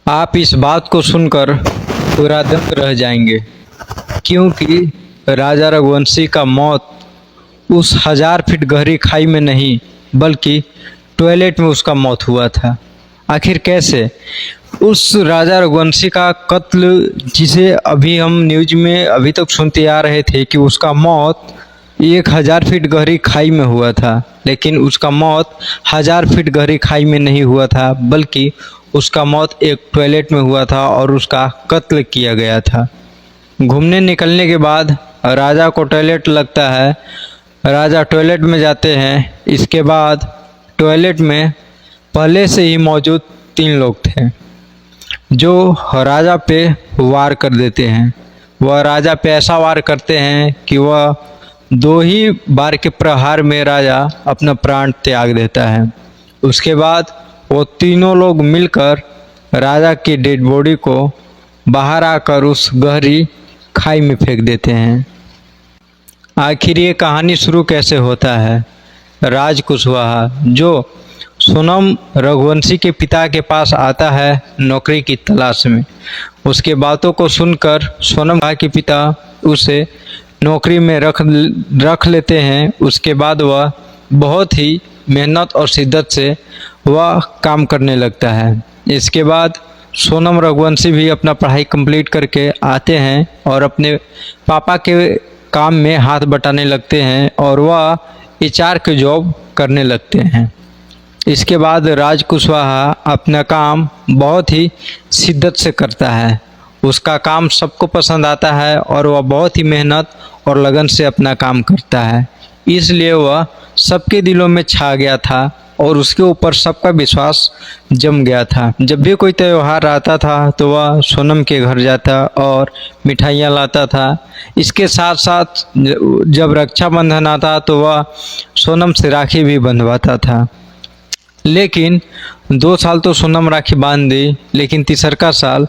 आप इस बात को सुनकर पूरा दंग रह जाएंगे, क्योंकि राजा रघुवंशी का मौत उस 1000 फीट गहरी खाई में नहीं बल्कि टॉयलेट में उसका मौत हुआ था। आखिर कैसे? उस राजा रघुवंशी का कत्ल, जिसे अभी हम न्यूज में अभी तक सुनते आ रहे थे कि उसका मौत 1000 फीट गहरी खाई में हुआ था, लेकिन उसका मौत 1000 फीट गहरी खाई में नहीं हुआ था बल्कि उसका मौत एक टॉयलेट में हुआ था और उसका कत्ल किया गया था। घूमने निकलने के बाद राजा को टॉयलेट लगता है, राजा टॉयलेट में जाते हैं। इसके बाद टॉयलेट में पहले से ही मौजूद 3 लोग थे जो राजा पे वार कर देते हैं। वह राजा पे ऐसा वार करते हैं कि वह 2 ही बार के प्रहार में राजा अपना प्राण त्याग देता है। उसके बाद वो तीनों लोग मिलकर राजा की डेड बॉडी को बाहर आकर उस गहरी खाई में फेंक देते हैं। आखिर ये कहानी शुरू कैसे होता है? राज कुशवाहा, जो सोनम रघुवंशी के पिता के पास आता है नौकरी की तलाश में, उसके बातों को सुनकर सोनम के पिता उसे नौकरी में रख लेते हैं। उसके बाद वह बहुत ही मेहनत और शिद्दत से वह काम करने लगता है। इसके बाद सोनम रघुवंशी भी अपना पढ़ाई कंप्लीट करके आते हैं और अपने पापा के काम में हाथ बटाने लगते हैं और वह HR की जॉब करने लगते हैं। इसके बाद राज कुशवाहा अपना काम बहुत ही शिद्दत से करता है। उसका काम सबको पसंद आता है और वह बहुत ही मेहनत और लगन से अपना काम करता है, इसलिए वह सबके दिलों में छा गया था और उसके ऊपर सबका विश्वास जम गया था। जब भी कोई त्यौहार आता था तो वह सोनम के घर जाता और मिठाइयाँ लाता था। इसके साथ साथ जब रक्षाबंधन आता तो वह सोनम से राखी भी बंधवाता था। लेकिन 2 साल तो सोनम राखी बांध दी, लेकिन तीसरा साल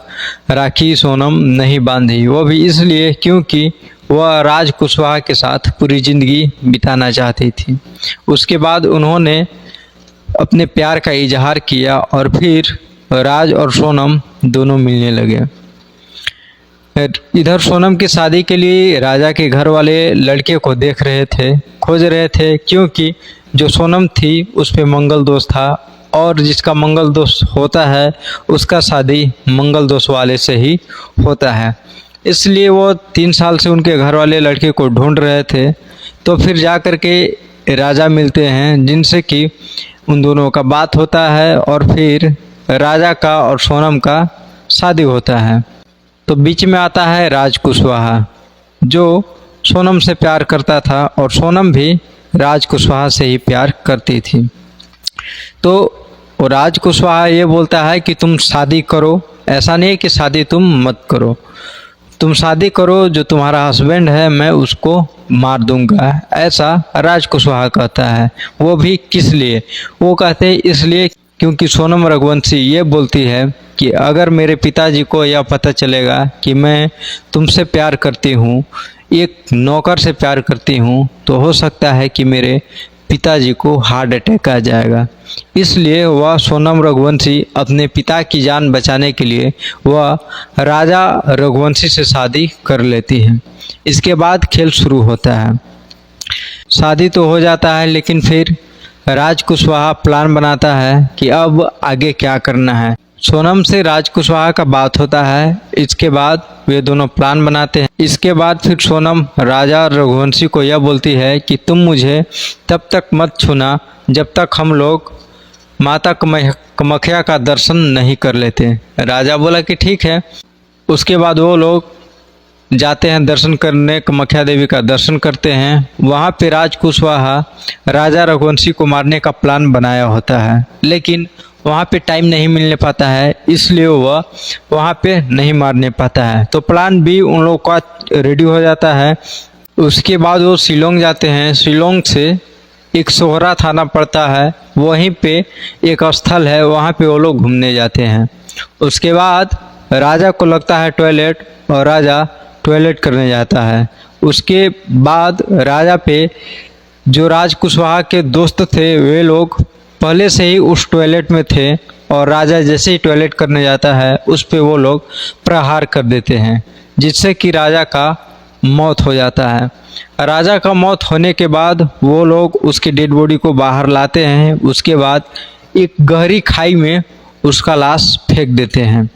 राखी सोनम नहीं बांधी। वो भी इसलिए क्योंकि वह राज कुशवाहा के साथ पूरी ज़िंदगी बिताना चाहती थी। उसके बाद उन्होंने अपने प्यार का इजहार किया और फिर राज और सोनम दोनों मिलने लगे। इधर सोनम की शादी के लिए राजा के घर वाले लड़के को देख रहे थे, खोज रहे थे, क्योंकि जो सोनम थी उस पे मंगल दोष था और जिसका मंगल दोष होता है उसका शादी मंगल दोष वाले से ही होता है। इसलिए वो 3 साल से उनके घर वाले लड़के को ढूंढ रहे थे। तो फिर जा कर के राजा मिलते हैं, जिनसे कि उन दोनों का बात होता है और फिर राजा का और सोनम का शादी होता है। तो बीच में आता है राज कुशवाहा, जो सोनम से प्यार करता था और सोनम भी राज कुशवाहा से ही प्यार करती थी। तो राज कुशवाहा ये बोलता है कि तुम शादी करो, ऐसा नहीं कि शादी तुम मत करो, तुम शादी करो, जो तुम्हारा हस्बैंड है मैं उसको मार दूंगा, ऐसा राज कुशवाहा कहता है। वो भी किस लिए? वो कहते हैं इसलिए क्योंकि सोनम रघुवंशी ये बोलती है कि अगर मेरे पिताजी को यह पता चलेगा कि मैं तुमसे प्यार करती हूँ, एक नौकर से प्यार करती हूँ, तो हो सकता है कि मेरे पिताजी को हार्ट अटैक आ जाएगा। इसलिए वह सोनम रघुवंशी अपने पिता की जान बचाने के लिए वह राजा रघुवंशी से शादी कर लेती है। इसके बाद खेल शुरू होता है। शादी तो हो जाता है, लेकिन फिर राज कुशवाहा प्लान बनाता है कि अब आगे क्या करना है। सोनम से राज कुशवाहा का बात होता है। इसके बाद वे दोनों प्लान बनाते हैं। इसके बाद फिर सोनम राजा रघुवंशी को यह बोलती है कि तुम मुझे तब तक मत छूना जब तक हम लोग माता कामाख्या का दर्शन नहीं कर लेते। राजा बोला कि ठीक है। उसके बाद वो लोग जाते हैं दर्शन करने, कामाख्या देवी का दर्शन करते हैं। वहाँ पे राज कुशवाहा राजा रघुवंशी को मारने का प्लान बनाया होता है, लेकिन वहाँ पे टाइम नहीं मिलने पाता है, इसलिए वह वहाँ पे नहीं मारने पाता है। तो प्लान भी उन लोगों का रेडी हो जाता है। उसके बाद वो शिलोंग जाते हैं। शिलोंग से एक सोहरा थाना पड़ता है, वहीं पे एक स्थल है, वहाँ पे वो लोग घूमने जाते हैं। उसके बाद राजा को लगता है टॉयलेट और राजा टॉयलेट करने जाता है। उसके बाद राजा पे जो राज कुशवाहा के दोस्त थे वे लोग पहले से ही उस टॉयलेट में थे और राजा जैसे ही टॉयलेट करने जाता है उस पे वो लोग प्रहार कर देते हैं, जिससे कि राजा का मौत हो जाता है। राजा का मौत होने के बाद वो लोग उसकी डेड बॉडी को बाहर लाते हैं। उसके बाद एक गहरी खाई में उसका लाश फेंक देते हैं।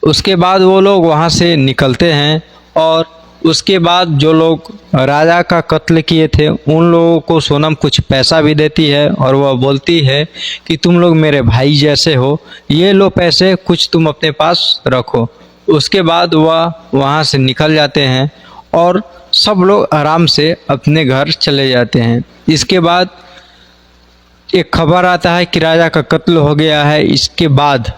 उसके बाद वो लोग वहाँ से निकलते हैं और उसके बाद जो लोग राजा का कत्ल किए थे उन लोगों को सोनम कुछ पैसा भी देती है और वह बोलती है कि तुम लोग मेरे भाई जैसे हो, ये लो पैसे, कुछ तुम अपने पास रखो। उसके बाद वह वहाँ से निकल जाते हैं और सब लोग आराम से अपने घर चले जाते हैं। इसके बाद एक खबर आता है कि राजा का कत्ल हो गया है। इसके बाद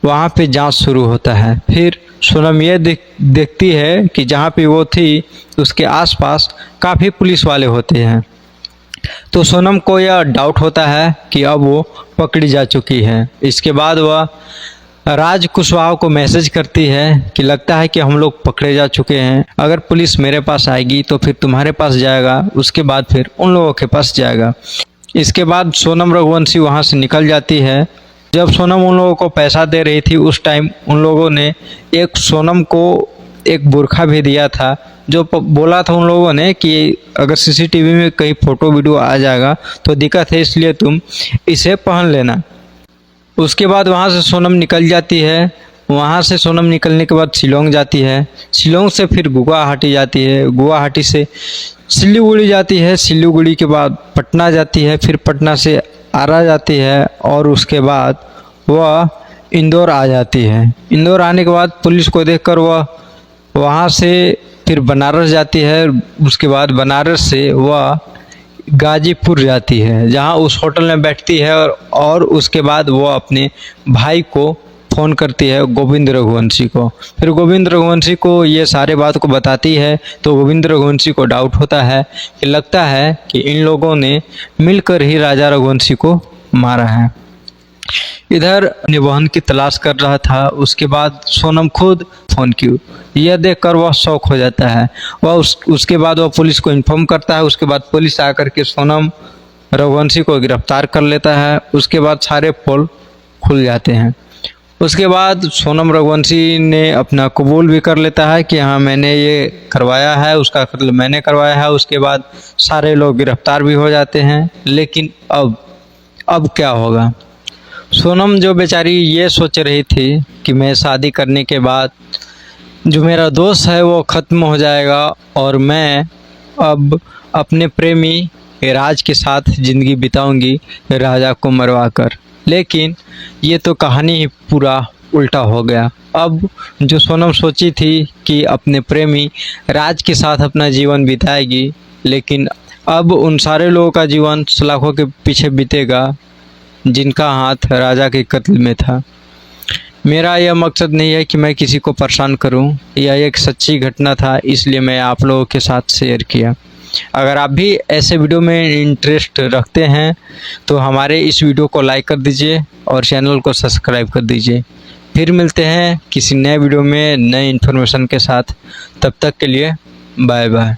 वहाँ पे जांच शुरू होता है। फिर सोनम ये देखती है कि जहाँ पे वो थी उसके आसपास काफ़ी पुलिस वाले होते हैं। तो सोनम को यह डाउट होता है कि अब वो पकड़ी जा चुकी है। इसके बाद वह राज कुशवाहा को मैसेज करती है कि लगता है कि हम लोग पकड़े जा चुके हैं, अगर पुलिस मेरे पास आएगी तो फिर तुम्हारे पास जाएगा, उसके बाद फिर उन लोगों के पास जाएगा। इसके बाद सोनम रघुवंशी वहाँ से निकल जाती है। जब सोनम उन लोगों को पैसा दे रही थी उस टाइम उन लोगों ने एक सोनम को एक बुर्खा भी दिया था, जो बोला था उन लोगों ने कि अगर सीसीटीवी में कहीं फ़ोटो वीडियो आ जाएगा तो दिक्कत है, इसलिए तुम इसे पहन लेना। उसके बाद वहाँ से सोनम निकल जाती है। वहाँ से सोनम निकलने के बाद शिलोंग जाती है। शिलोंग से फिर गुवाहाटी जाती है। गुवाहाटी से सिलीगुड़ी जाती है। सिलीगुड़ी के बाद पटना जाती है। फिर पटना से आरा जाती है और उसके बाद वह इंदौर आ जाती है। इंदौर आने के बाद पुलिस को देखकर वह वहाँ से फिर बनारस जाती है। उसके बाद बनारस से वह गाजीपुर जाती है, जहाँ उस होटल में बैठती है और उसके बाद वो अपने भाई को फ़ोन करती है, गोविंद रघुवंशी को। फिर गोविंद रघुवंशी को ये सारे बात को बताती है तो गोविंद रघुवंशी को डाउट होता है कि लगता है कि इन लोगों ने मिलकर ही राजा रघुवंशी को मारा है। इधर अपनी बहन की तलाश कर रहा था। उसके बाद सोनम खुद फ़ोन की। यह देखकर वह शौक हो जाता है। वह उसके बाद वह पुलिस को इन्फॉर्म करता है। उसके बाद पुलिस आकर के सोनम रघुवंशी को गिरफ्तार कर लेता है। उसके बाद सारे पोल खुल जाते हैं। उसके बाद सोनम रघुवंशी ने अपना कबूल भी कर लेता है कि हाँ मैंने ये करवाया है, उसका कत्ल मैंने करवाया है। उसके बाद सारे लोग गिरफ्तार भी हो जाते हैं। लेकिन अब क्या होगा? सोनम जो बेचारी ये सोच रही थी कि मैं शादी करने के बाद जो मेरा दोस्त है वो ख़त्म हो जाएगा और मैं अब अपने प्रेमी राज के साथ ज़िंदगी बिताऊंगी, राजा को मरवा कर। लेकिन ये तो कहानी ही पूरा उल्टा हो गया। अब जो सोनम सोची थी कि अपने प्रेमी राज के साथ अपना जीवन बिताएगी, लेकिन अब उन सारे लोगों का जीवन सलाखों के पीछे बीतेगा जिनका हाथ राजा के कत्ल में था। मेरा यह मकसद नहीं है कि मैं किसी को परेशान करूं, यह एक सच्ची घटना था, इसलिए मैं आप लोगों के साथ शेयर किया। अगर आप भी ऐसे वीडियो में इंटरेस्ट रखते हैं तो हमारे इस वीडियो को लाइक कर दीजिए और चैनल को सब्सक्राइब कर दीजिए। फिर मिलते हैं किसी नए वीडियो में नए इन्फॉर्मेशन के साथ। तब तक के लिए बाय बाय।